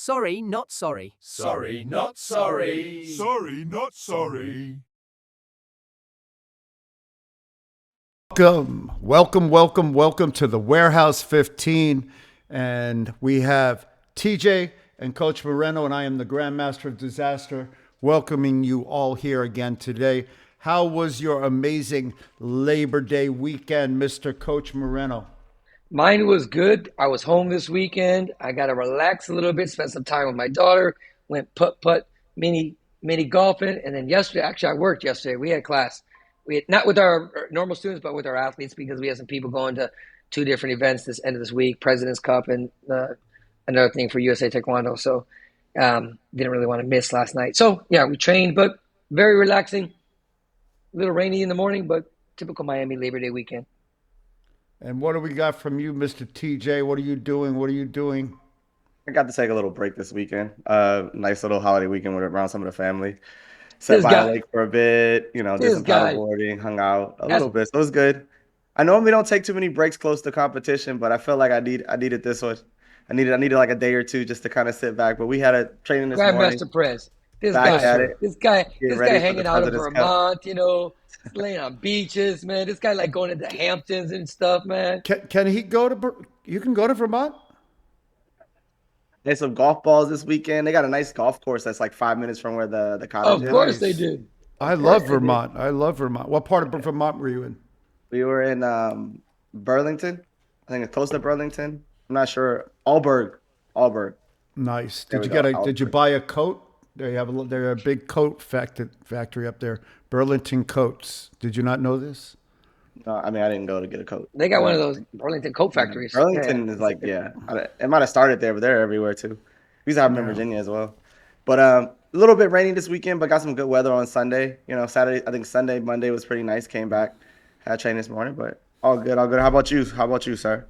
Sorry, not sorry. Sorry, not sorry. Sorry, not sorry. Welcome to the Warehouse 15. And we have TJ and Coach Moreno, and I am the Grandmaster of Disaster, welcoming you all here again today. How was your amazing Labor Day weekend, Mr. Coach Moreno? Mine was good. I was home this weekend. I got to relax a little bit, spend some time with my daughter, went putt, mini golfing. And then yesterday, actually, I worked yesterday. We had class. We had, not with our normal students, but with our athletes, because we had some people going to two different events this end of this week, President's Cup and another thing for USA Taekwondo. So didn't really want to miss last night. So, yeah, we trained, but very relaxing. A little rainy in the morning, but typical Miami Labor Day weekend. And what do we got from you, Mr. TJ? What are you doing? I got to take a little break this weekend. Nice little holiday weekend around some of the family. Sat by the lake for a bit, did some paddleboarding, hung out a little bit. So it was good. I normally don't take too many breaks close to competition, but I felt like I needed this one. I needed like a day or two just to kind of sit back. But we had a training this morning. Grandmaster Prez. This guy hanging out in Vermont, laying on beaches, man. This guy like going into Hamptons and stuff, man. Can he go to? You can go to Vermont. They had some golf balls this weekend. They got a nice golf course that's like 5 minutes from where the cottage is. Of course they do. I love Vermont. What part of Vermont were you in? We were in Burlington. I think it's close to Burlington. I'm not sure. Alburg. Nice. Did you buy a coat? They're a big coat factory up there. Burlington Coats. Did you not know this? No, I mean, I didn't go to get a coat. They got one of those Burlington coat factories. Burlington is like, it might have started there, but they're everywhere too. We used to have them in Virginia as well. But a little bit rainy this weekend, but got some good weather on Sunday. Saturday, I think Sunday, Monday was pretty nice. Came back, had training this morning, but all good. How about you, sir?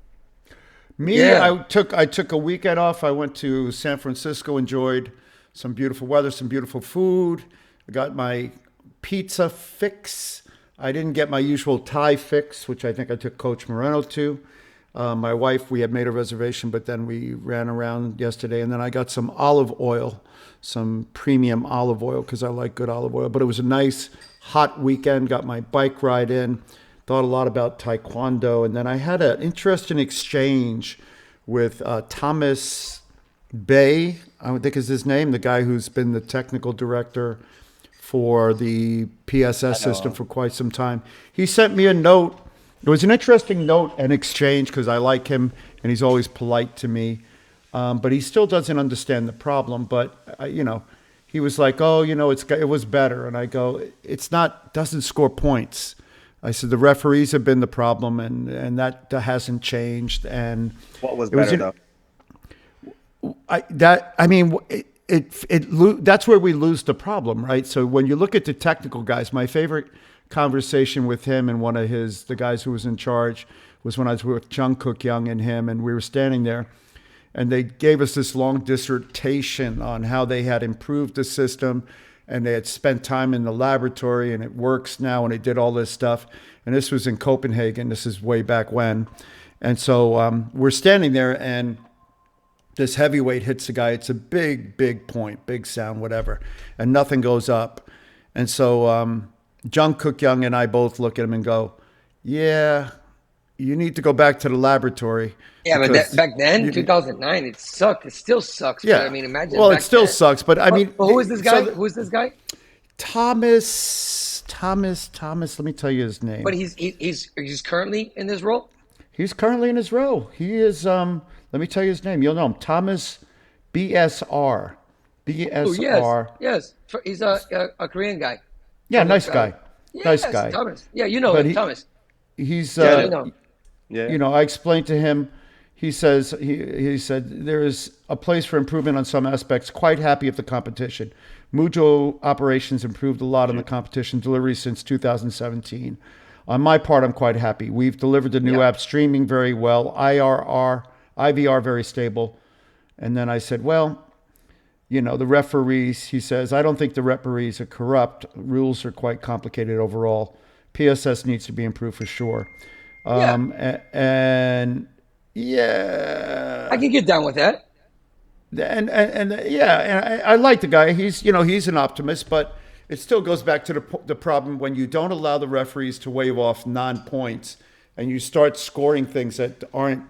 I took a weekend off. I went to San Francisco, enjoyed some beautiful weather, some beautiful food. I got my pizza fix. I didn't get my usual Thai fix, which I think I took Coach Moreno to. My wife, we had made a reservation, but then we ran around yesterday. And then I got some olive oil, some premium olive oil, because I like good olive oil. But it was a nice hot weekend. Got my bike ride in. Thought a lot about Taekwondo. And then I had an interesting exchange with Thomas Bay, I think is his name, the guy who's been the technical director for the PSS system for quite some time. He sent me a note. It was an interesting note and exchange because I like him and he's always polite to me. But he still doesn't understand the problem. But, he was like, it was better. And I go, doesn't score points. I said, the referees have been the problem and that hasn't changed. And what was better though? That's where we lose the problem, right? So when you look at the technical guys, my favorite conversation with him and the guys who was in charge was when I was with Jungkook Young and him, and we were standing there, and they gave us this long dissertation on how they had improved the system, and they had spent time in the laboratory, and it works now, and they did all this stuff. And this was in Copenhagen. This is way back when. And so we're standing there, and this heavyweight hits the guy. It's a big point, big sound, whatever. And nothing goes up. And so Jungkook Young and I both look at him and go, yeah, you need to go back to the laboratory. Yeah, but back then, 2009, it sucked. It still sucks. Yeah. But, I mean, imagine. Well, it still sucks. But I mean. Who is this guy? Who is this guy? Thomas. Let me tell you his name. But he's currently in this role? He's currently in his role. He is, let me tell you his name. You'll know him. Thomas BSR. Oh, yes. He's a Korean guy. Yeah, nice guy. Yes, nice guy. Thomas. Yeah, you know him, Thomas. He's, I explained to him, he said, there is a place for improvement on some aspects. Quite happy with the competition. Mujo operations improved a lot on the competition delivery since 2017. On my part, I'm quite happy. We've delivered the new app streaming very well. IVR very stable. And then I said, well, the referees, he says, I don't think the referees are corrupt. Rules are quite complicated overall. PSS needs to be improved for sure. I can get down with that. And yeah, and I like the guy. He's an optimist, but it still goes back to the problem when you don't allow the referees to wave off non-points and you start scoring things that aren't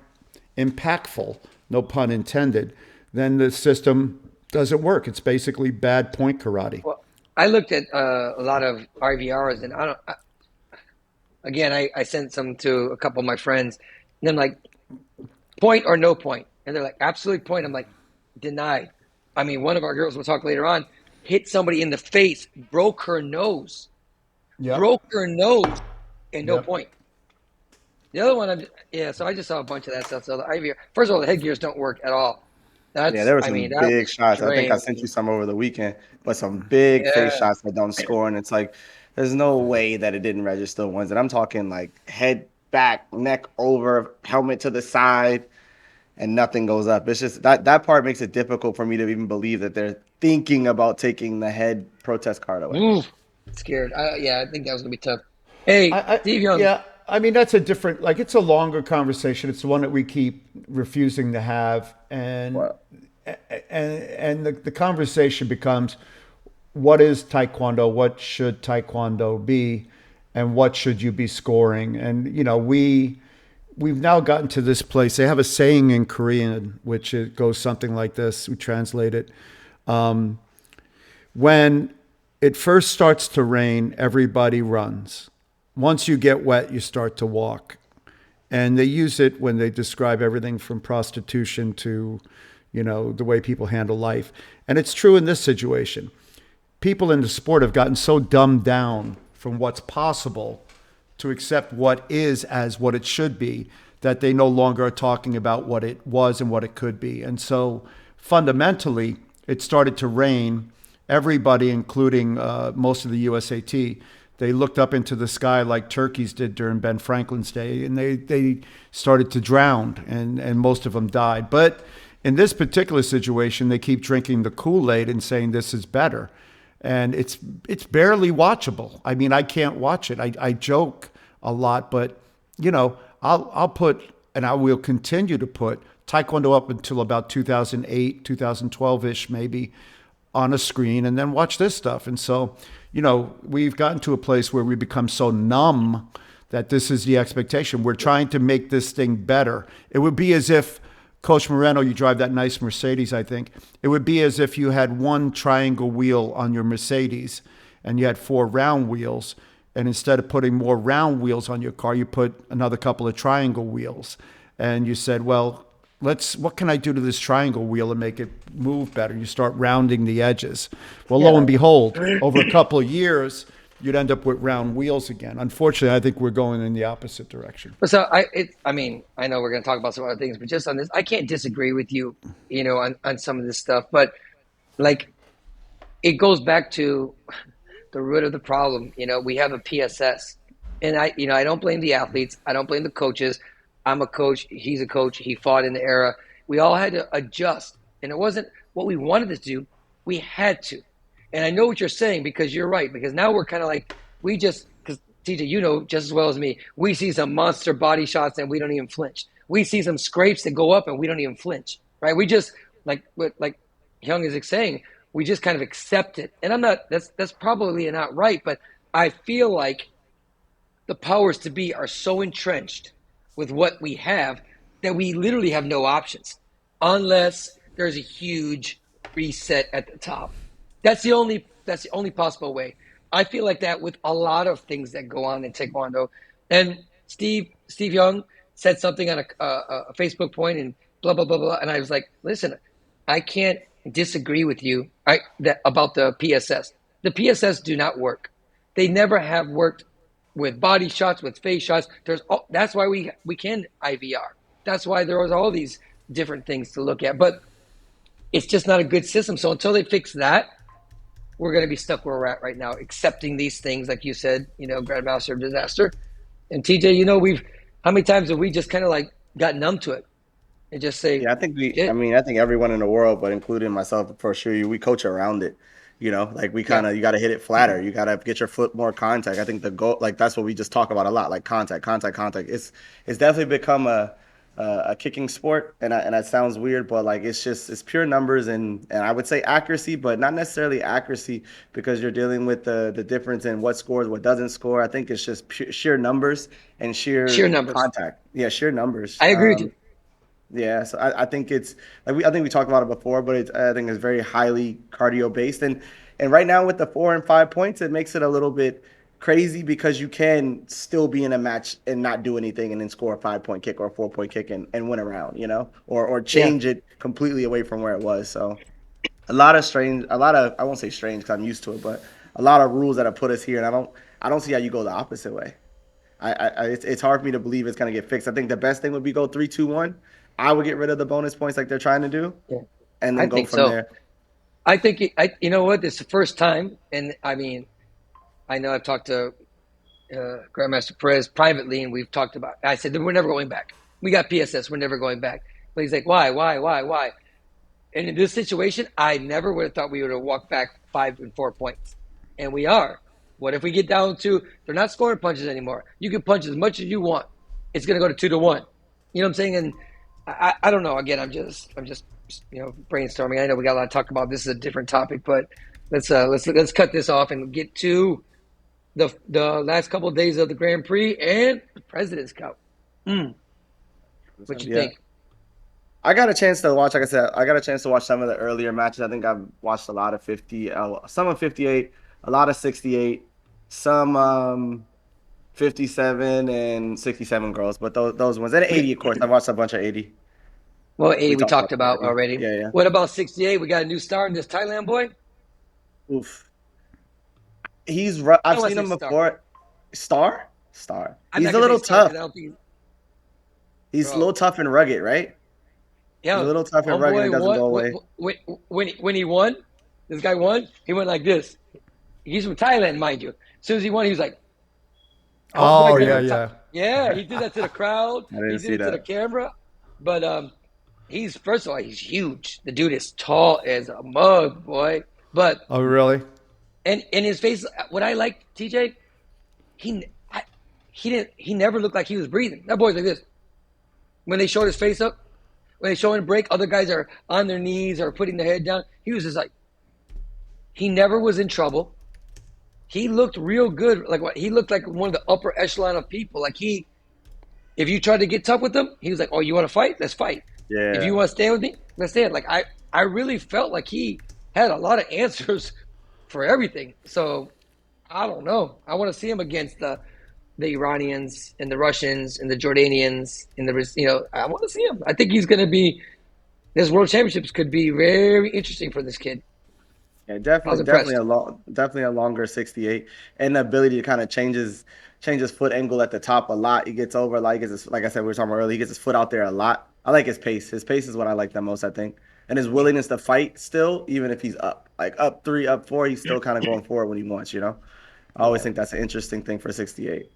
impactful, no pun intended, then the system doesn't work. It's basically bad point karate. Well, I looked at a lot of IVRs, and again, I sent some to a couple of my friends, and I'm like, point or no point, and they're like, absolutely point. I'm like, denied. I mean, one of our girls, we'll talk later on, hit somebody in the face, broke her nose, Yep. broke her nose, and no Yep. point. The other one, so I just saw a bunch of that stuff. So the IVR, first of all, the headgears don't work at all. Yeah, there were some big shots. I think I strange. sent you some over the weekend, but some big face Yeah. shots that don't score. And it's like, there's no way that it didn't register ones. And I'm talking like head back, neck over, helmet to the side, and nothing goes up. It's just that part makes it difficult for me to even believe that they're thinking about taking the head protest card away. Oof, scared. Yeah, I think that was gonna be tough. Hey, Steve Young. Yeah, I mean that's a different, like it's a longer conversation. It's the one that we keep refusing to have, Wow. and the conversation becomes, what is Taekwondo? What should Taekwondo be, and what should you be scoring? And we've now gotten to this place. They have a saying in Korean, which it goes something like this. We translate it. When it first starts to rain, everybody runs. Once you get wet, you start to walk. And they use it when they describe everything from prostitution to, the way people handle life. And it's true in this situation. People in the sport have gotten so dumbed down from what's possible to accept what is as what it should be, that they no longer are talking about what it was and what it could be. And so fundamentally, it started to rain. Everybody, including most of the USAT, they looked up into the sky like turkeys did during Ben Franklin's day, and they started to drown, and most of them died. But in this particular situation, they keep drinking the Kool-Aid and saying this is better. And it's barely watchable. I mean, I can't watch it. I joke a lot, but I'll put, and I will continue to put Taekwondo up until about 2008, 2012-ish maybe on a screen, and then watch this stuff. And so, we've gotten to a place where we become so numb that this is the expectation. We're trying to make this thing better. It would be as if, Coach Moreno, you drive that nice Mercedes, I think. It would be as if you had one triangle wheel on your Mercedes and you had 4 round wheels. And instead of putting more round wheels on your car, you put another couple of triangle wheels. And you said, well, what can I do to this triangle wheel and make it move better? You start rounding the edges. Well, lo and behold, over a couple of years, you'd end up with round wheels again. Unfortunately, I think we're going in the opposite direction. So I mean, I know we're going to talk about some other things, but just on this, I can't disagree with you, on some of this stuff. But like, it goes back to the root of the problem. We have a PSS, and I don't blame the athletes. I don't blame the coaches. I'm a coach. He's a coach. He fought in the era. We all had to adjust, and it wasn't what we wanted to do. We had to. And I know what you're saying, because you're right. Because now we're kind of like, because TJ, just as well as me, we see some monster body shots and we don't even flinch. We see some scrapes that go up and we don't even flinch, right? We just, like Young is saying, we just kind of accept it. And that's probably not right, but I feel like the powers to be are so entrenched with what we have that we literally have no options unless there's a huge reset at the top. That's the only possible way. I feel like that with a lot of things that go on in Taekwondo. And Steve Young said something on a Facebook point and blah, blah, blah, blah. And I was like, listen, I can't disagree with you about the PSS. The PSS do not work. They never have worked with body shots, with face shots. That's why we can IVR. That's why there was all these different things to look at. But it's just not a good system. So until they fix that, we're going to be stuck where we're at right now, accepting these things, like you said, Grandmaster of Disaster. And TJ, how many times have we just kind of like got numb to it and just say, yeah, I think I think everyone in the world, but including myself, for sure, we coach around it. Like we kind of, you got to hit it flatter. You got to get your foot more contact. I think the goal, like that's what we just talk about a lot, like contact. It's definitely become a a kicking sport, and that sounds weird, but like it's pure numbers and I would say accuracy, but not necessarily accuracy because you're dealing with the difference in what scores, what doesn't score. I think it's just sheer numbers and sheer numbers. contact. Yeah, sheer numbers. I agree with you. Yeah, so I think it's like I think we talked about it before, but I think it's very highly cardio based, and right now with the 4 and 5 points, it makes it a little bit crazy because you can still be in a match and not do anything and then score a 5-point kick or a 4-point kick and win a round, or change it completely away from where it was. So a lot of I won't say strange because I'm used to it, but a lot of rules that have put us here, and I don't see how you go the opposite way. It's hard for me to believe it's gonna get fixed. I think the best thing would be go 3-2-1. I would get rid of the bonus points like they're trying to do, and then go from there. I think you know what? This is the first time, and I mean, I know I've talked to Grandmaster Perez privately, and we've talked about. I said we're never going back. We got PSS. We're never going back. But he's like, why? And in this situation, I never would have thought we would have walked back 5 and 4 points, and we are. What if we get down to they're not scoring punches anymore? You can punch as much as you want. It's going to go to 2-1. You know what I'm saying? And I don't know. Again, I'm just brainstorming. I know we got a lot to talk about. This is a different topic, but let's cut this off and get to the last couple of days of the Grand Prix and the President's Cup. What you think? I got a chance to watch. Like I said, I got a chance to watch some of the earlier matches. I think I've watched a lot of 50, some of 58, a lot of 68, some 57 and 67 girls, but those ones. And 80, of course. I've watched a bunch of 80. Well, 80 we talked about already. Yeah. What about 68? We got a new star in this Thailand boy? Oof. I've seen him before. Star? He's a little tough. He's a little tough and rugged, right? Yeah. He's a little tough and rugged and doesn't go away. When he won, this guy won, he went like this. He's from Thailand, mind you. As soon as he won, he was like, oh yeah. Yeah, he did that to the crowd. I didn't see it to the camera. But first of all, he's huge. The dude is tall as a mug, boy. But oh, really? And in his face, what I like, TJ, he never looked like he was breathing. That boy's like this. When they showed his face up, when they show him break, other guys are on their knees or putting their head down. He was just like, he never was in trouble. He looked real good. He looked like one of the upper echelon of people. Like if you tried to get tough with him, he was like, "Oh, you want to fight? Let's fight. Yeah. If you want to stand with me, let's stand." Like I really felt like he had a lot of answers for everything. So I don't know. I want to see him against the Iranians and the Russians and the Jordanians and I want to see him. I think he's going to be. This World Championships could be very interesting for this kid. Yeah, definitely a longer 68, and the ability to kind of change his foot angle at the top a lot. He gets over like I said, we were talking about earlier. He gets his foot out there a lot. I like his pace. His pace is what I like the most, I think, and his willingness to fight still, even if he's up 3, up 4, he's still kind of going forward when he wants. I always think that's an interesting thing for 68.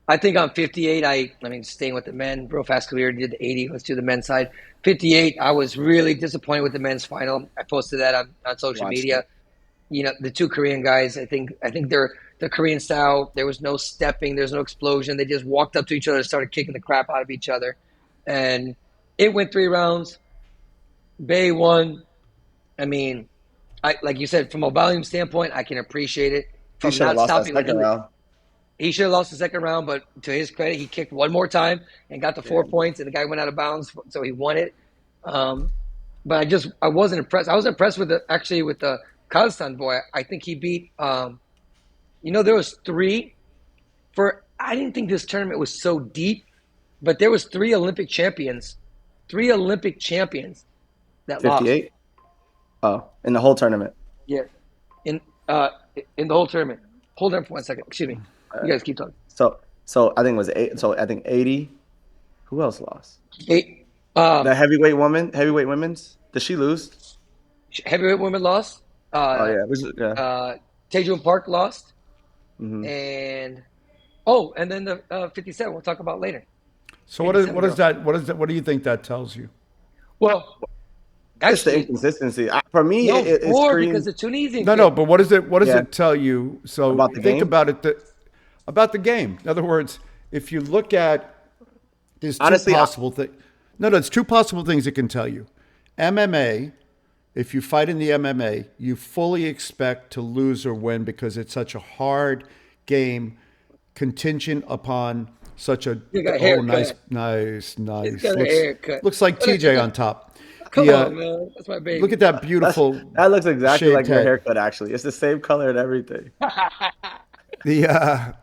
I think on 58, I mean, staying with the men, real fast career, did the 80. Let's do the men's side. 58, I was really disappointed with the men's final. I posted that on social media. The two Korean guys, I think they're the Korean style. There was no stepping. There's no explosion. They just walked up to each other and started kicking the crap out of each other. And it went 3 rounds. Bay won. I mean, like you said, from a volume standpoint, I can appreciate it. From not stopping the second round. He should have lost the second round, but to his credit, he kicked one more time and got the 4 points, and the guy went out of bounds, so he won it. But I wasn't impressed. I was impressed with the Kazakhstan boy. I think he beat. There was 3. I didn't think this tournament was so deep, but there was 3 Olympic champions. 3 Olympic champions that 58? Lost. Oh, in the whole tournament. Yeah, in the whole tournament. Hold on for 1 second. Excuse me. You guys keep talking. So I think it was 8. So I think 80. Who else lost? 8. The heavyweight women's. Did she lose? Heavyweight women lost. Taejun Park lost. Mm-hmm. And then the 57 we'll talk about later. So what is that? What do you think that tells you? Well, that's the inconsistency. For me, it's because the Tunisian. No. But what does it tell you? So about the think game? about it. About the game. In other words, if you look at There's two Honestly, possible things. No, it's two possible things it can tell you. MMA, if you fight in the MMA, you fully expect to lose or win because it's such a hard game, contingent upon such a You got a oh haircut. nice. Got a haircut. Looks like TJ on top. Come The on, man. That's my baby. look at that beautiful that looks exactly shaved like your head. haircut. Actually, it's the same color and everything. The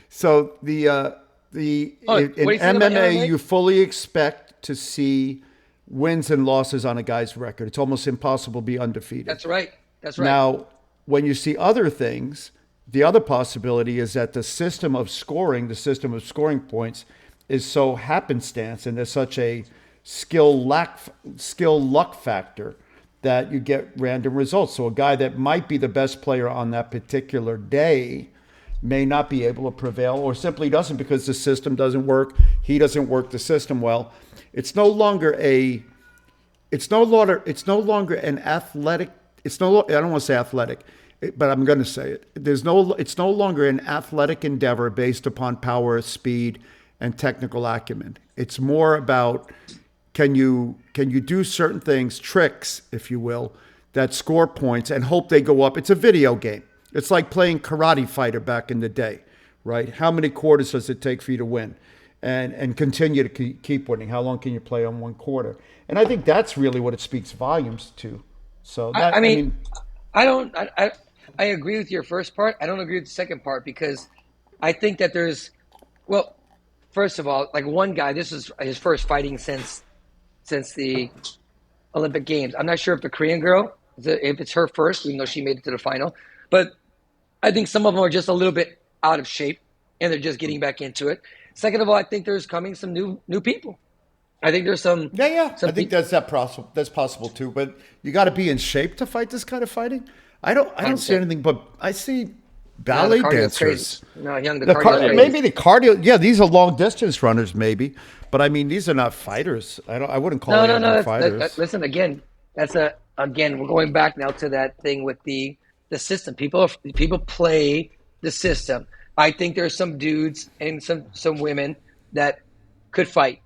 so the Oh, in what do you think about MMA MMA? you fully expect to see wins and losses on a guy's record. It's almost impossible to be undefeated. That's right. That's right. Now, when you see other things, the other possibility is that the system of scoring, the system of scoring points, is so happenstance and there's such a skill luck factor that you get random results. So a guy that might be the best player on that particular day may not be able to prevail or simply doesn't because the system doesn't work. He doesn't work the system well. It's no longer an athletic, I don't want to say athletic, but I'm going to say it. It's no longer an athletic endeavor based upon power, speed, and technical acumen. It's more about can you do certain things, tricks, if you will, that score points and hope they go up. It's a video game. It's like playing Karate Fighter back in the day, right? How many quarters does it take for you to win? And continue to keep winning. How long can you play on one quarter? And I think that's really what it speaks volumes to. So that I agree with your first part. I don't agree with the second part because I think that well, first of all, like one guy, this is his first fighting since the Olympic Games. I'm not sure if the Korean girl, if it's her first, even though she made it to the final. But I think some of them are just a little bit out of shape and they're just getting back into it. Second of all, I think there's coming some new people. I think there's some. Yeah. I think that's possible. That's possible too. But you got to be in shape to fight this kind of fighting. I don't see anything, but I see ballet dancers. Crazy. No, young, the cardio maybe the cardio. Yeah, these are long distance runners, maybe. But I mean, these are not fighters. I wouldn't call them fighters. Listen again. Again. We're going back now to that thing with the system. People play the system. I think there's some dudes and some women that could fight.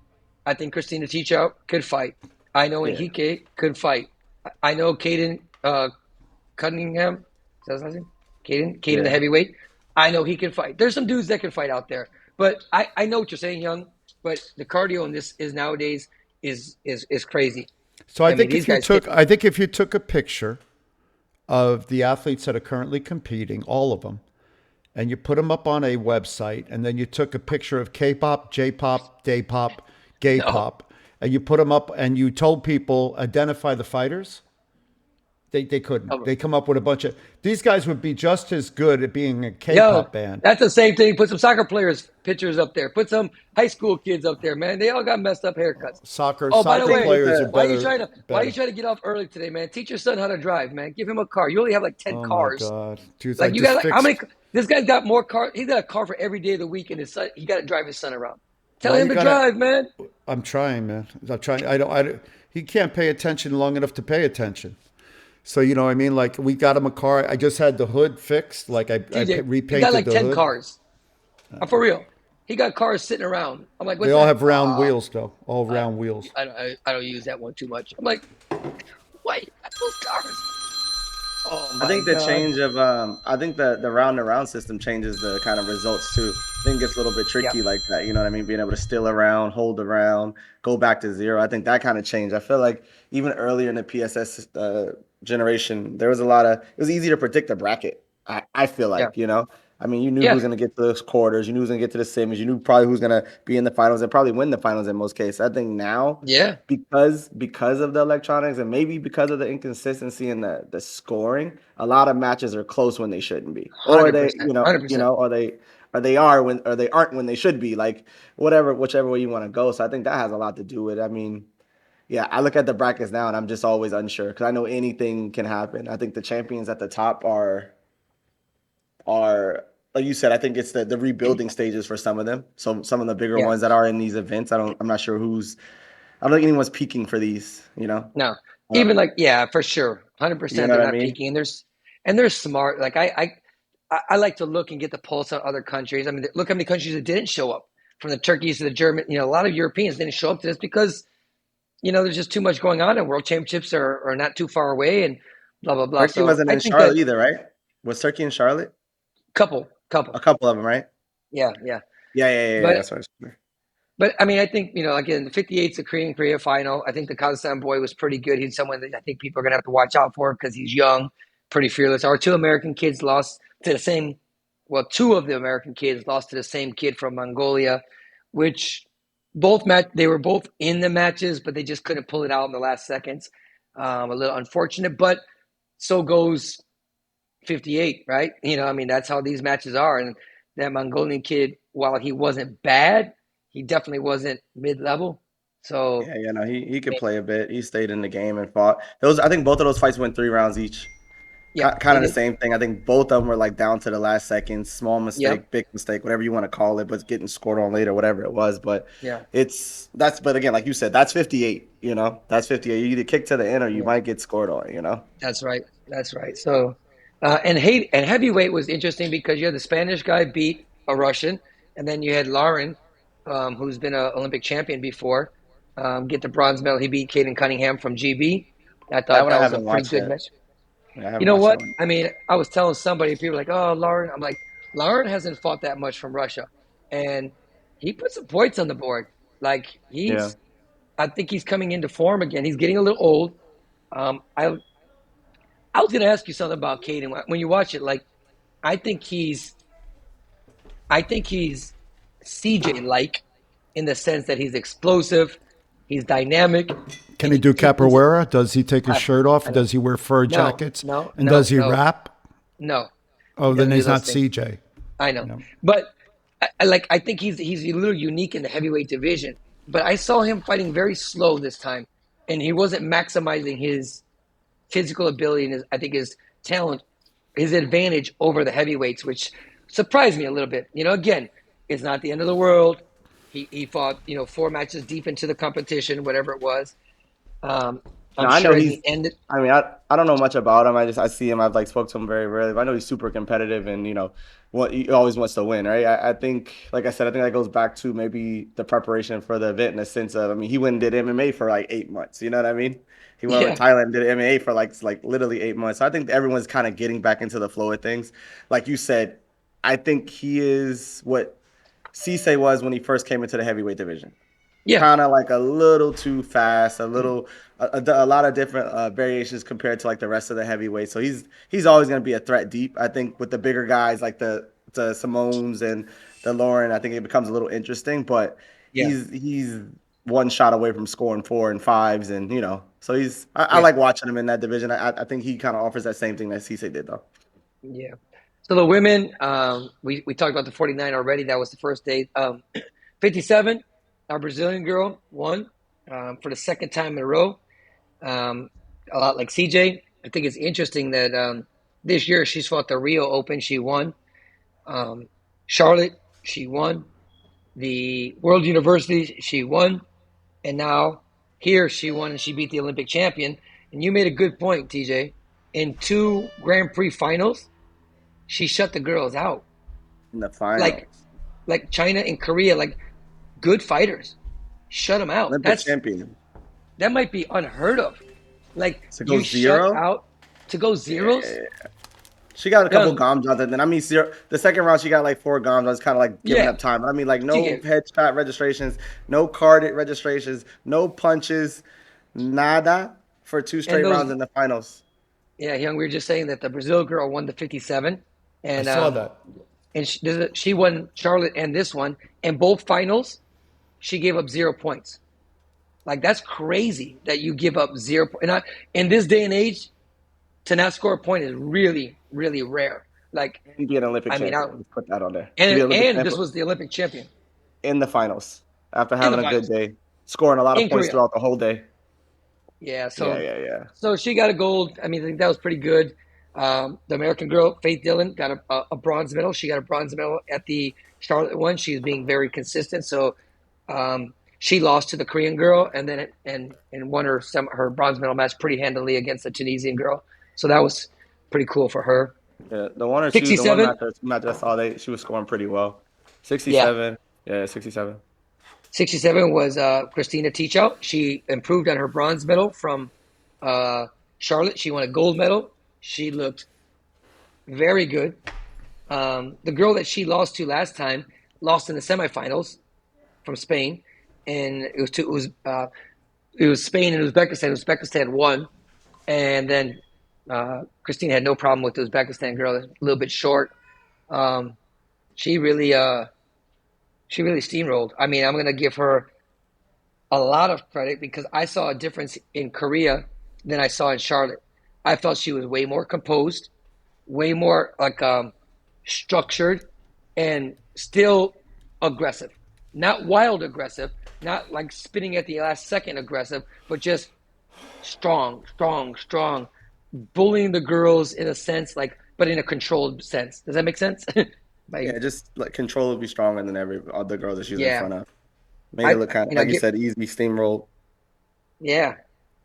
I think Christina Tichau could fight. I know Enrique could fight. I know Caden Cunningham. Is that his last name? Caden the heavyweight. I know he can fight. There's some dudes that can fight out there. But I know what you're saying, Young. But the cardio in this is nowadays is crazy. So I think if you took a picture of the athletes that are currently competing, all of them, and you put them up on a website, and then you took a picture of K-pop, J-pop, day-pop, gay-pop, and you put them up, and you told people identify the fighters, they couldn't. They come up with a bunch of these guys would be just as good at being a K-pop band. That's the same thing. Put some soccer players pictures up there. Put some high school kids up there, man. They all got messed up haircuts. Soccer by the way, players are why better. Why are you trying to get off early today, man? Teach your son how to drive, man. Give him a car. You only have like 10 cars. Oh my God, dude! Like you got how many? This guy's got more cars. He's got a car for every day of the week, and his son. He got to drive his son around. Tell him to drive, man. I'm trying, man. I'm trying. I don't. He can't pay attention long enough to pay attention. So you know what I mean? Like we got him a car. I just had the hood fixed. Like I repainted. He got like the 10 hood. cars. For real. He got cars sitting around. I'm like, they all have round wheels though. All round wheels. I don't use that one too much. I'm like, wait, those cars. Oh my I think the God. change of I think the round and round system changes the kind of results too. I think it gets a little bit tricky like that. You know what I mean? Being able to steal around, hold around, go back to zero. I think that kind of changed. I feel like even earlier in the PSS generation, there was a lot of it was easy to predict the bracket. I feel like, you know. I mean, you knew who was going to get to those quarters. You knew who was going to get to the semis. You knew probably who's going to be in the finals and probably win the finals in most cases. I think now, because of the electronics and maybe because of the inconsistency in the scoring, a lot of matches are close when they shouldn't be, or they, 100%. Or they aren't when they should be. Like whichever way you want to go. So I think that has a lot to do with it. I mean, yeah, I look at the brackets now and I'm just always unsure because I know anything can happen. I think the champions at the top are like you said, I think it's the rebuilding stages for some of them. So some of the bigger ones that are in these events, I'm not sure I don't think anyone's peaking for these, you know? No. Even for sure. 100% they're not peaking. And they're smart. Like I like to look and get the pulse on other countries. I mean, look how many countries that didn't show up from the Turkeys to the German, a lot of Europeans didn't show up to this because, there's just too much going on and World Championships are not too far away and blah, blah, blah. Turkey wasn't in Charlotte either, right? Was Turkey in Charlotte? Couple. A couple of them, right? Yeah. Yeah. That's what But I mean, I think, again, the 58's a Korea final. I think the Kazakhstan boy was pretty good. He's someone that I think people are going to have to watch out for because he's young, pretty fearless. Our two American kids lost to the same, well, two of the American kids lost to the same kid from Mongolia, which they were both in the matches, but they just couldn't pull it out in the last seconds. A little unfortunate, but so goes 58, right? That's how these matches are. And that Mongolian kid, while he wasn't bad, he definitely wasn't mid-level. So he could play a bit. He stayed in the game and fought. I think both of those fights went 3 rounds each. Yeah, kind of the same thing. I think both of them were like down to the last second, small mistake, big mistake, whatever you want to call it, but getting scored on later, whatever it was. But but again, like you said, that's 58. That's 58. You either kick to the end or you might get scored on. That's right. So, and heavyweight was interesting because you had the Spanish guy beat a Russian, and then you had Lauren, who's been an Olympic champion before, get the bronze medal. He beat Caden Cunningham from GB. I thought that was a pretty good match. You know what? I mean, I was telling somebody, people were like, oh, Lauren. I'm like, Lauren hasn't fought that much from Russia. And he put some points on the board. Like, I think he's coming into form again. He's getting a little old. I was going to ask you something about Caden. When you watch it, like, I think he's CJ-like in the sense that he's explosive, he's dynamic. Can he do capoeira? Does he take his shirt off? Does he wear fur jackets? No. And does he rap? No. Oh, then he's not CJ. I know. But I think he's a little unique in the heavyweight division. But I saw him fighting very slow this time, and he wasn't maximizing his physical ability and his talent, his advantage over the heavyweights, which surprised me a little bit. Again, it's not the end of the world. He fought, 4 matches deep into the competition, whatever it was. I know he ended. I mean, I don't know much about him. I see him. I've spoke to him very rarely. But I know he's super competitive, and he always wants to win, right? I think, like I said, I think that goes back to maybe the preparation for the event in the sense of, he went and did MMA for 8 months. You know what I mean? He went to Thailand and did MMA for like literally 8 months. So I think everyone's kind of getting back into the flow of things. Like you said, I think he is what Cisse was when he first came into the heavyweight division. Yeah, kind of a little too fast, a lot of different variations compared to the rest of the heavyweights. So he's always going to be a threat deep. I think with the bigger guys like the Simones and the Lauren, I think it becomes a little interesting. But he's one shot away from scoring 4 and 5s, and so I like watching him in that division. I think he kind of offers that same thing that Cisse did though. Yeah. So the women, we talked about the 49 already. That was the first day. 57. Our Brazilian girl won for the second time in a row. A lot like CJ. I think it's interesting that this year she's fought the Rio Open. She won. Charlotte, she won. The World University, she won. And now here she won and she beat the Olympic champion. And you made a good point, TJ. In 2 Grand Prix finals, she shut the girls out. In the finals. Like China and Korea, good fighters, shut them out. Olympic champion. That might be unheard of. To go zero? Shut out to go zeros. Yeah. She got a couple gom jobs, and then the second round she got 4 gom jobs, kind of giving up time. No headshot registrations, no carded registrations, no punches, nada for 2 straight rounds in the finals. Yeah, Hyung, we were just saying that the Brazil girl won the 57, and I saw that. And she won Charlotte and this one, and both finals. She gave up 0 points. That's crazy that you give up 0 points. And in this day and age, to not score a point is really, really rare. And be an Olympic champion. Put that on there. And this was the Olympic champion. In the finals. After having a good day. Scoring a lot of points throughout the whole day. Yeah. So, yeah. So she got a gold. I think that was pretty good. The American girl, Faith Dillon, got a bronze medal. She got a bronze medal at the Charlotte one. She's being very consistent. So she lost to the Korean girl and then won her bronze medal match pretty handily against the Tunisian girl. So that was pretty cool for her. Yeah, the one or 67? The one match I saw, she was scoring pretty well. 67. Yeah, 67. 67 was Christina Teachout. She improved on her bronze medal from Charlotte. She won a gold medal. She looked very good. The girl that she lost to last time lost in the semifinals from Spain, and it was Spain and Uzbekistan. Uzbekistan won, and then Christina had no problem with the Uzbekistan girl, a little bit short. Um, she really steamrolled. I mean, I'm gonna give her a lot of credit because I saw a difference in Korea than I saw in Charlotte. I felt she was way more composed, way more like structured, and still aggressive. Not wild aggressive, not like spitting at the last second aggressive, but just strong, strong, strong, bullying the girls in a sense, like, but in a controlled sense. Does that make sense? Yeah, Like, just like control will be stronger than every other girl that she's in yeah, front of. Made it look kind of like you get, said, easy steamroll. yeah.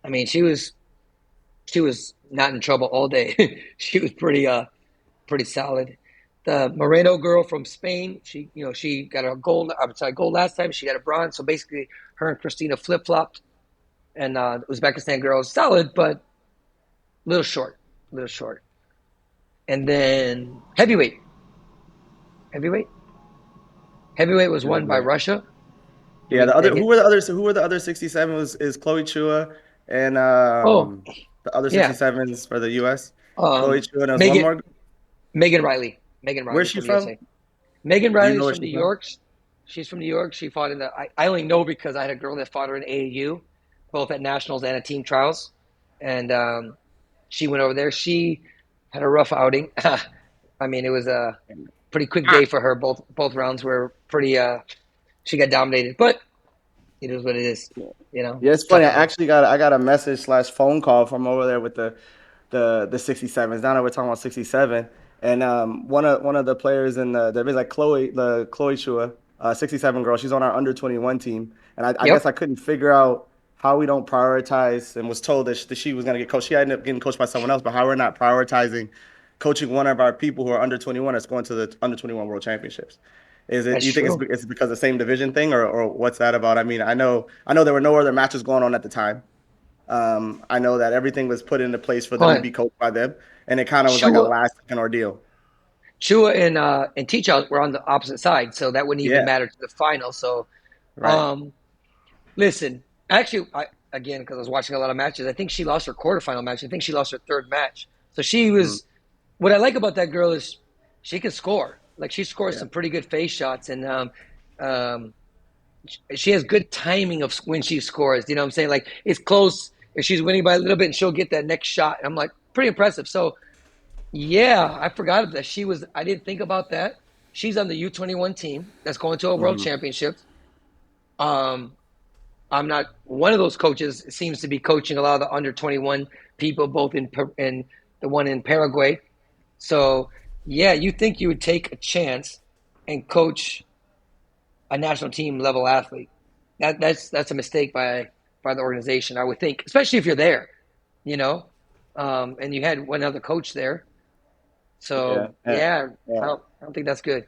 I mean, she was not in trouble all day. She was pretty solid. The Moreno girl from Spain, she got a gold. I'm sorry, gold last time. She got a bronze. So basically, her and Christina flip flopped. And the Uzbekistan girl is solid, but a little short, a little short. And then heavyweight, heavyweight was won by Russia. Yeah, the other Dang it. who were the other 67 is Chloe Chua and Oh, the other yeah. 67s for the US. Chloe Um, Chua and there's one Megan more. Megan Riley. Megan Where's Riley she from from? USA. Megan Do you Riley's know where from New she's from? York. She's from New York. She fought in the. I only know because I had a girl that fought her in AAU, both at nationals and at team trials, and she went over there. She had a rough outing. I mean, it was a pretty quick day for her. Both rounds were pretty. She got dominated, but it is what it is. You know, Yeah, it's funny. tough out. I got a message slash phone call from over there with the 67s. Now that we're talking about 67, and one of the players in there is like Chloe Chua, 67 girl. She's on our under 21 team, and I guess Yep. I couldn't figure out how we don't prioritize and was told that she was going to get coached. She ended up getting coached by someone else, but how we're not prioritizing coaching one of our people who are under 21 that's going to the under 21 World Championships. Is it That's you think true. it's because of the same division thing or what's that about? I mean, I know there were no other matches going on at the time. I know that everything was put into place for them to But be coached by them, and it kind of was like a Shua, last second ordeal. Chua and Teachout were on the opposite side, so that wouldn't even Yeah, matter to the final. So, right. um, listen, actually, again, because I was watching a lot of matches, I think she lost her quarterfinal match. I think she lost her third match. So she Mhm. was. What I like about that girl is she can score. Like she scores Yeah, some pretty good face shots, and um, she has good timing of when she scores. You know what I'm saying? Like it's close. If she's winning by a little bit, and she'll get that next shot. And I'm like, pretty impressive. So yeah, I forgot that she was. I didn't think about that. She's on the U21 team that's going to a World hmm Championships. Um, I'm not one of those coaches. Seems to be coaching a lot of the under 21 people, both in the one in Paraguay. So yeah, you think you would take a chance and coach a national team level athlete? That's a mistake by the organization, I would think, especially if you're there, you know, and you had one other coach there. yeah, So yeah, yeah, yeah. I don't think that's good.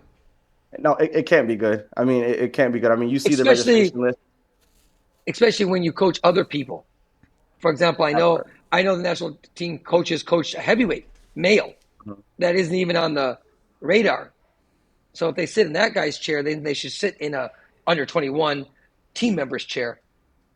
No, it can't be good. I mean, it can't be good. I mean, you see the Especially registration list. especially when you coach other people. For example, Ever. I know the national team coaches coach a heavyweight male Mhm. that isn't even on the radar. So if they sit in that guy's chair, then they should sit in a under 21 team member's chair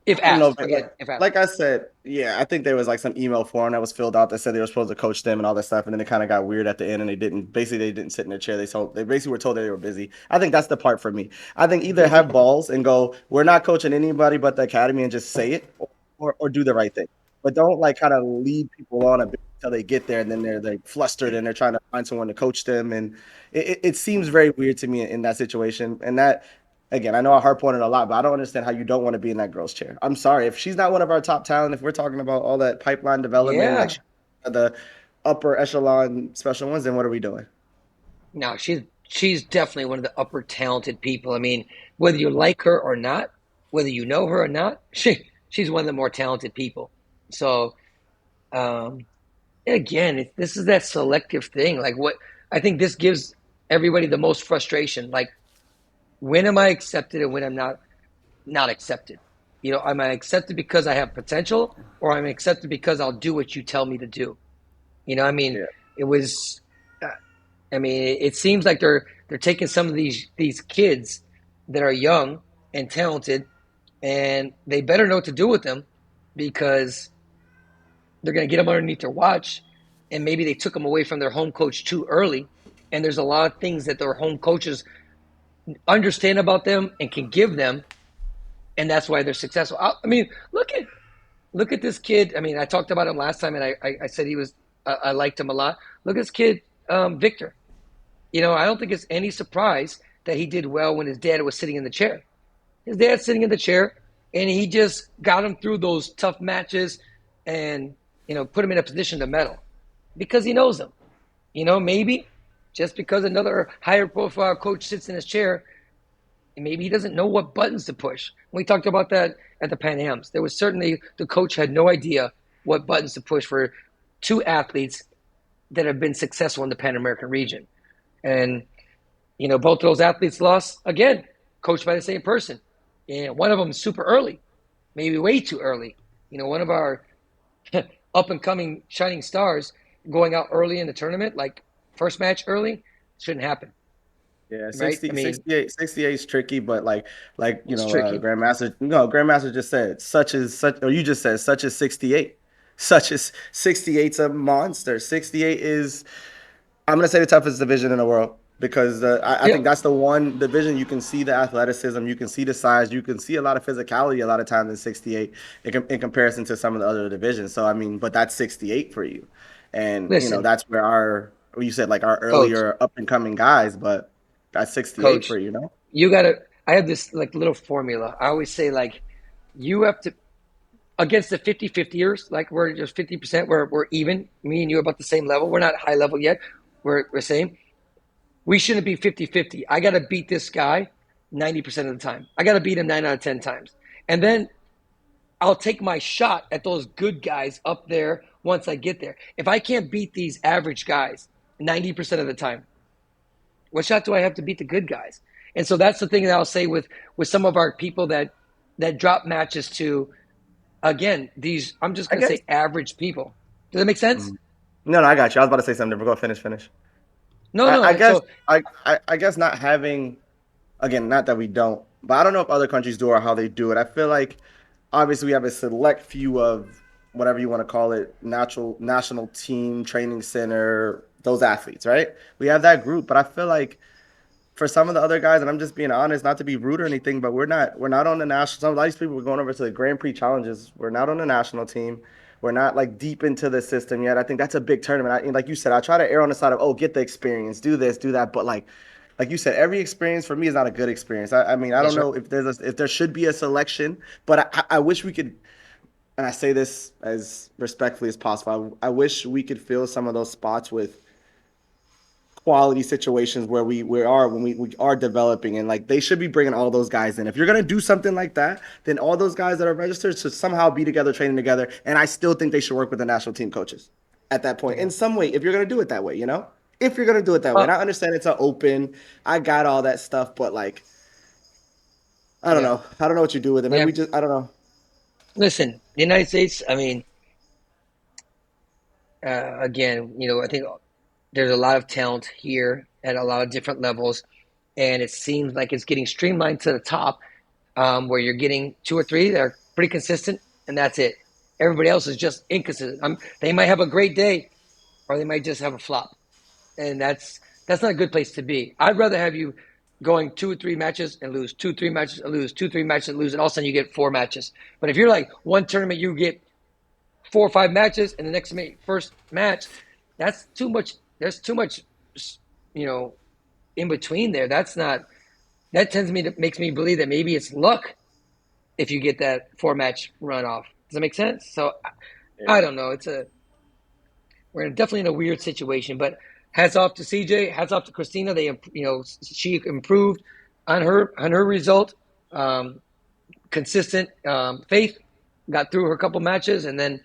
if I don't know, asked. but Again, if asked. like I said, yeah, I think there was like some email form that was filled out that said they were supposed to coach them and all that stuff, and then it kind of got weird at the end, and they didn't. Basically, they didn't sit in their chair. They basically were told that they were busy. I think that's the part for me. I think either have balls and go, we're not coaching anybody but the academy, and just say it, or do the right thing, but don't like kind of lead people on a bit until they get there, and then they're flustered and they're trying to find someone to coach them, and it seems very weird to me in that situation, and that. Again, I know I harp on it a lot, but I don't understand how you don't want to be in that girl's chair. I'm sorry. If she's not one of our top talent, if we're talking about all that pipeline development, like Yeah. the upper echelon special ones, then what are we doing? No, she's definitely one of the upper talented people. I mean, whether you like her or not, whether you know her or not, she's one of the more talented people. So um, again, this is that selective thing. Like what I think this gives everybody the most frustration. Like when am I accepted and when I'm not accepted? Am I accepted because I have potential, or am I accepted because I'll do what you tell me to do? Yeah. It was. It seems like they're taking some of these kids that are young and talented, and they better know what to do with them, because they're going to get them underneath their watch, and maybe they took them away from their home coach too early. And there's a lot of things that their home coaches understand about them and can give them, and that's why they're successful. Look at this kid. I talked about him last time, and I said he was. I liked him a lot. Look at this kid, Victor. I don't think it's any surprise that he did well when his dad was sitting in the chair. His dad's sitting in the chair, and he just got him through those tough matches, and put him in a position to medal because he knows them. Maybe just because another higher profile coach sits in his chair, maybe he doesn't know what buttons to push. We talked about that at the Pan Ams. There was certainly, the coach had no idea what buttons to push for two athletes that have been successful in the Pan American region. And, both of those athletes lost, again, coached by the same person. And one of them super early, maybe way too early. One of our up-and-coming shining stars going out early in the tournament, like first match early, shouldn't happen. Yeah, Right? 68 is tricky, but tricky. Grandmaster just said or you just said such as 68. Such as 68's a monster. 68 is, I'm gonna say, the toughest division in the world, because I think that's the one division you can see the athleticism, you can see the size, you can see a lot of physicality a lot of times in 68 in comparison to some of the other divisions. So but that's 68 for you, and Listen, that's where you said like our earlier up and coming guys, but that's 68 coach, for you. I have this like little formula. I always say, like, you have to, against the 50-50ers, like we're just 50%, we're even. Me and you are about the same level. We're not high level yet. We're same. We shouldn't be 50-50. I got to beat this guy 90% of the time. I got to beat him 9 out of 10 times. And then I'll take my shot at those good guys up there once I get there. If I can't beat these average guys 90% of the time, what shot do I have to beat the good guys? And so that's the thing that I'll say with some of our people that drop matches to, again, these, I'm just going to say average people. Does that make sense? No, I got you. I was about to say something different. Go finish. No. I guess not having, again, not that we don't, but I don't know if other countries do or how they do it. I feel like obviously we have a select few of whatever you want to call it, national team, training center, those athletes, right? We have that group, but I feel like for some of the other guys, and I'm just being honest, not to be rude or anything, but we're not on the national. Some of these people were going over to the Grand Prix challenges. We're not on the national team. We're not like deep into the system yet. I think that's a big tournament. Like you said, I try to err on the side of, get the experience, do this, do that. But like you said, every experience for me is not a good experience. I don't know if there should be a selection, but I wish we could. And I say this as respectfully as possible. I wish we could fill some of those spots with quality situations where we are developing, and like they should be bringing all those guys in. If you're gonna do something like that, then all those guys that are registered should somehow be together, training together. And I still think they should work with the national team coaches at that point in some way. If you're gonna do it that way, if you're gonna do it that way, and I understand it's an open. I got all that stuff, but like, I don't know. I don't know what you do with it. Maybe I don't know. Listen, the United States. Again, I think there's a lot of talent here at a lot of different levels, and it seems like it's getting streamlined to the top, where you're getting 2 or 3 that are pretty consistent, and that's it. Everybody else is just inconsistent. They might have a great day, or they might just have a flop, and that's not a good place to be. I'd rather have you going 2 or 3 matches and lose, 2 or 3 matches and lose, 2 or 3 matches and lose, and all of a sudden you get 4 matches. But if you're like one tournament, you get 4 or 5 matches, and the next first match, that's too much. There's too much, in between there. That makes me believe that maybe it's luck if you get that 4-match run off. Does that make sense? So I don't know. We're definitely in a weird situation, but hats off to CJ, hats off to Christina. She improved on her result. Consistent faith, got through her couple matches, and then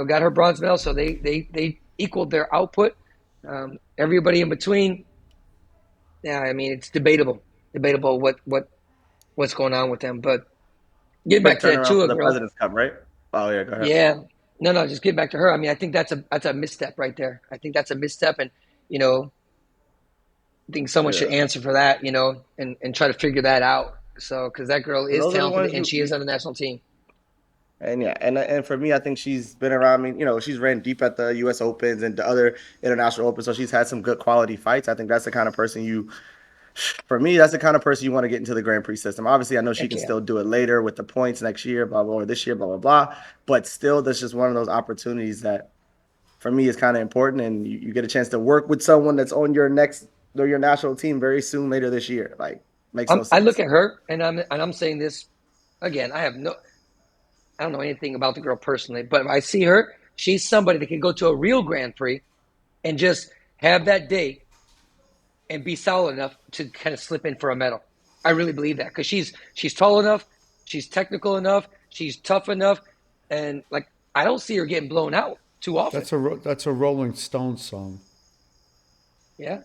got her bronze medal. So they equaled their output. Everybody in between, it's debatable. debatable what's going on with them. But getting Quick back to that turnaround for Tua the girl, President's Cup, right? Oh yeah, go ahead. yeah, no, just get back to her. I mean, I think that's a misstep right there. I think that's a misstep, and you know, I think someone should Yeah. answer for that, and try to figure that out. So, because that girl So is those are the talented ones and she is on the national team. and yeah, and for me, I think she's been around me. She's ran deep at the U.S. Opens and the other international opens, so she's had some good quality fights. I think that's the kind of person for me, that's the kind of person you want to get into the Grand Prix system. Obviously, I know she Heck can yeah. still do it later with the points next year, blah blah, or this year, blah blah blah. But still, that's just one of those opportunities that, for me, is kind of important, and you get a chance to work with someone that's on your national team very soon later this year. Like, makes no I look sense. at her and I'm saying this again. I don't know anything about the girl personally, but if I see her, she's somebody that can go to a real Grand Prix and just have that day and be solid enough to kind of slip in for a medal. I really believe that because she's tall enough, she's technical enough, she's tough enough, and like I don't see her getting blown out too often. That's a Rolling Stones song. Yeah.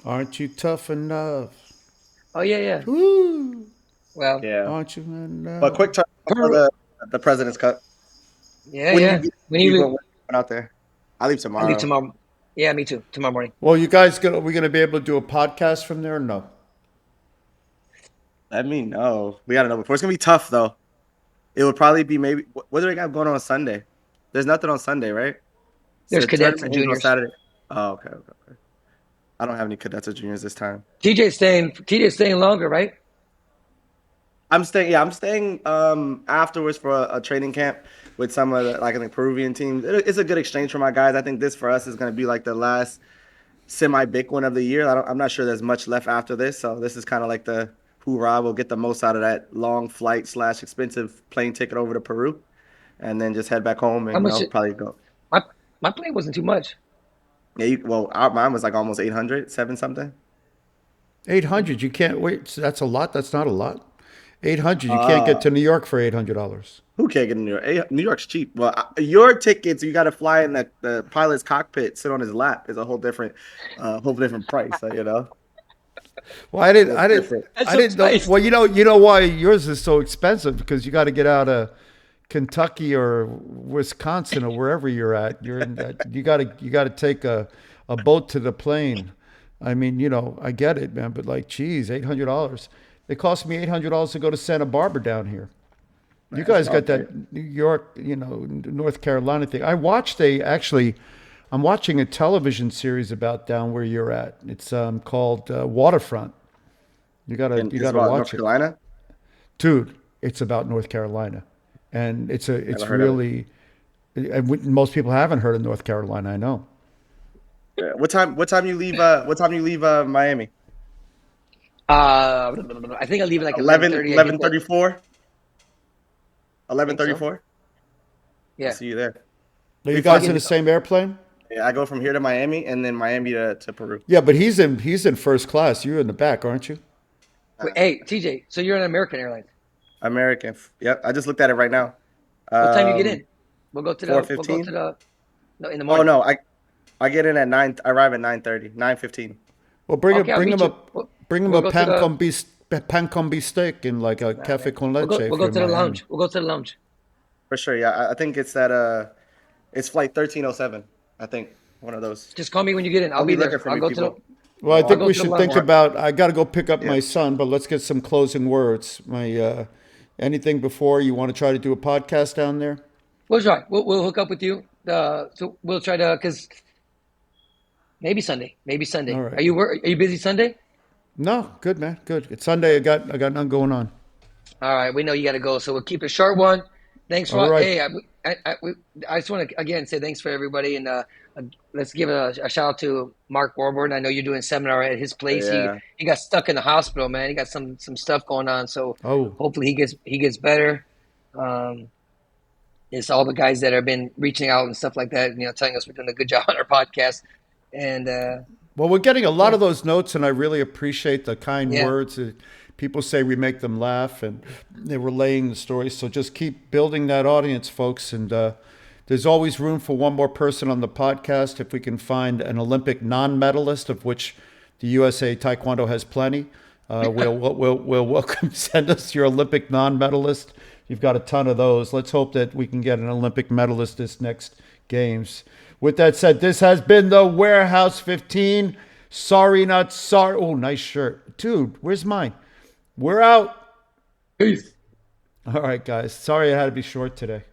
Aren't you tough enough? Oh yeah. Woo! Well, Yeah, Aren't you but enough? quick turn for her. the President's Cup. When you Yeah. get When you you leave, going out there, I leave I leave tomorrow. tomorrow. Yeah, me too. Tomorrow morning. Well, you guys we gonna be able to do a podcast from there or no? Let me know. We gotta know before. It's gonna be tough though. It would probably be maybe. What do they got going on Sunday? There's nothing on Sunday, right? So There's the cadets tournament and ends on juniors. Saturday. Oh, okay. I don't have any cadets or juniors this time. TJ's staying longer, right? I'm staying. Yeah, I'm staying afterwards for a training camp with some of the, like, I think, Peruvian teams. It's a good exchange for my guys. I think this for us is going to be like the last semi big one of the year. I'm not sure there's much left after this, so this is kind of like the hoorah. We'll get the most out of that long flight / expensive plane ticket over to Peru, and then just head back home How and much? probably go. My plane wasn't too much. Yeah, mine was like almost 800, seven something. 800. You can't wait. That's a lot. That's not a lot. 800. You can't get Uh, to New York for $800. who can't get in New York? New York's cheap. Well, your tickets, you got to fly in the pilot's cockpit, sit on his lap, is a whole different price. Well, I didn't. It's different. That's I so didn't know. nice. Well, you know why yours is so expensive because you got to get out of Kentucky or Wisconsin or wherever you're at. You're in that. You got to take a boat to the plane. I mean, I get it, man, but like, geez, $800. It cost me $800 to go to Santa Barbara down here. You That's guys all got great. that New York, North Carolina thing. I'm watching a television series about down where you're at. It's called Waterfront. And You it's gotta about North watch it, Carolina. dude. It's about North Carolina, and Never it's heard of it. really, and most people haven't heard of North Carolina. I know. Yeah. What time you leave? What time you leave? Miami. I think I leave at like 11 11:30. I hit that. 34. I think so. 11:34. I'll Yeah. see you there. Are you We fly. guys in the same airplane? Yeah, I go from here to Miami and then Miami to Peru. Yeah, but he's in first class. You're in the back, aren't you? Wait, hey, TJ. So you're on American Airlines. American. Yep, I just looked at it right now. What time you get Um, in? We'll go to 4:15. the. No, in the Oh morning. no, I get in at 9. I arrive at 9:30, 9:15. Well, Okay, I'll meet you. bring him We'll a go to the. pan con bistec in like a cafe con We'll leche go. if We'll you're go in to the Miami. lounge. We'll go to the lounge. For sure. Yeah, I think it's it's flight 1307. I think one of those. Just call me when you get in. I'll Don't be be there. looking for I'll me, go to the. people. Well, I I'll think go we to the should lounge. think about. I got to go pick up Yeah. my son, but let's get some closing words. Anything before you want to try to do a podcast down there? We'll try. We'll hook up with you. So we'll try to because maybe Sunday. Maybe All Sunday. right. Are you busy Sunday? No, good man, good. It's Sunday. I got nothing going on. All right. We know you got to go, so we'll keep it short one. Thanks All for right. hey. I just want to again say thanks for everybody and let's give a shout out to Mark Warburton. I know you're doing a seminar at his place. Yeah. He got stuck in the hospital, man. He got some stuff going on, so Oh, hopefully he gets better. Um, it's all the guys that have been reaching out and stuff like that, telling us we're doing a good job on our podcast. And well, we're getting a lot yeah, of those notes, and I really appreciate the kind yeah, words. People say we make them laugh, and they're relaying the stories. So just keep building that audience, folks. And there's always room for one more person on the podcast if we can find an Olympic non-medalist, of which the USA Taekwondo has plenty. We'll welcome. Send us your Olympic non-medalist. You've got a ton of those. Let's hope that we can get an Olympic medalist this next games. With that said, this has been the Warehouse 15. Sorry, not sorry. Oh, nice shirt. Dude, where's mine? We're out. Peace. All right, guys. Sorry I had to be short today.